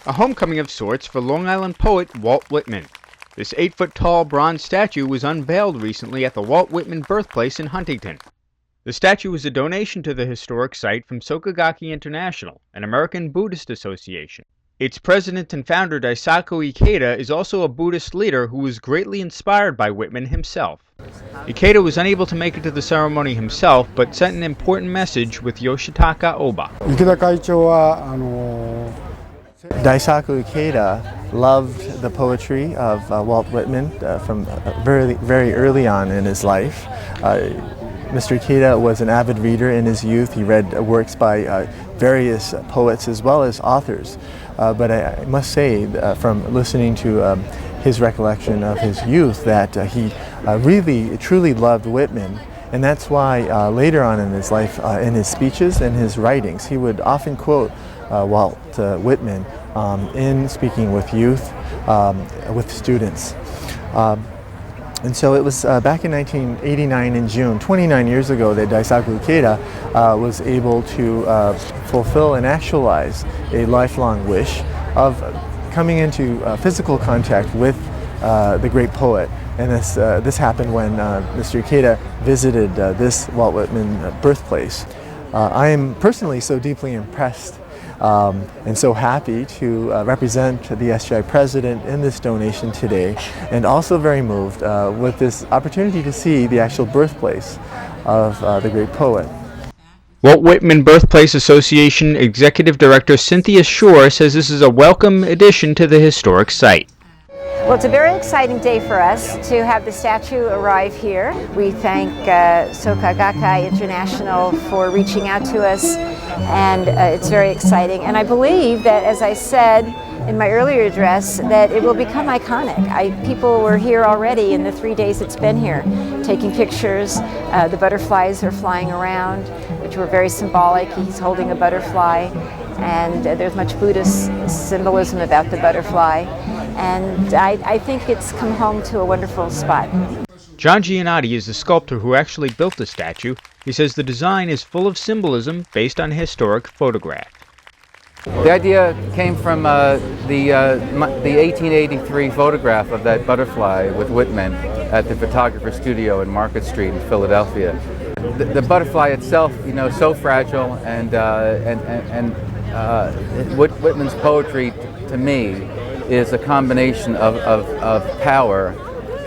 a homecoming of sorts for Long Island poet Walt Whitman. This 8-foot-tall bronze statue was unveiled recently at the Walt Whitman birthplace in Huntington. The statue was a donation to the historic site from Sokagaki International, an American Buddhist association. Its president and founder Daisaku Ikeda is also a Buddhist leader who was greatly inspired by Whitman himself. Ikeda was unable to make it to the ceremony himself, but sent an important message with Yoshitaka Oba. Daisaku Ikeda loved the poetry of Walt Whitman from very early on in his life. Mr. Ikeda was an avid reader in his youth. He read works by various poets as well as authors. But I must say, from listening to his recollection of his youth, that he really, truly loved Whitman. And that's why later on in his life, in his speeches and his writings, he would often quote Walt Whitman in speaking with youth, with students. And so it was back in 1989 in June, 29 years ago, that Daisaku Ikeda was able to fulfill and actualize a lifelong wish of coming into physical contact with the great poet. And this happened when Mr. Ikeda visited this Walt Whitman birthplace. I am personally so deeply impressed and so happy to represent the SGI president in this donation today, and also very moved with this opportunity to see the actual birthplace of the great poet. Walt Whitman Birthplace Association Executive Director Cynthia Shore says this is a welcome addition to the historic site. Well, it's a very exciting day for us to have the statue arrive here. We thank Sokagaki International for reaching out to us, and it's very exciting. And I believe that, as I said in my earlier address, that it will become iconic. People were here already in the 3 days it's been here, taking pictures. The butterflies are flying around, which were very symbolic. He's holding a butterfly, and there's much Buddhist symbolism about the butterfly. And I think it's come home to a wonderful spot. John Giannotti is the sculptor who actually built the statue. He says the design is full of symbolism based on a historic photograph. The idea came from the 1883 photograph of that butterfly with Whitman at the photographer studio in Market Street in Philadelphia. The butterfly itself, so fragile, and Whitman's poetry, to me, is a combination of power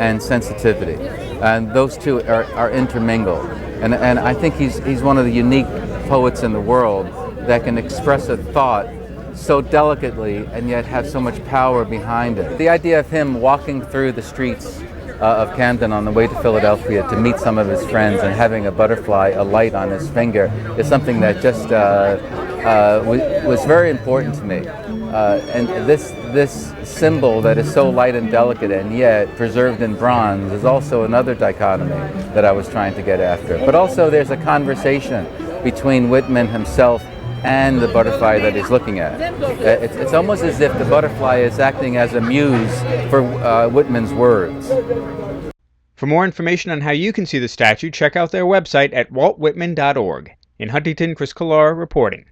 and sensitivity, and those two are intermingled. And I think he's one of the unique poets in the world that can express a thought so delicately and yet have so much power behind it. The idea of him walking through the streets of Camden on the way to Philadelphia to meet some of his friends and having a butterfly alight on his finger is something that just was very important to me. And this symbol that is so light and delicate and yet preserved in bronze is also another dichotomy that I was trying to get after. But also there's a conversation between Whitman himself and the butterfly that he's looking at. It's almost as if the butterfly is acting as a muse for Whitman's words. For more information on how you can see the statue, check out their website at waltwhitman.org. In Huntington, Chris Killar reporting.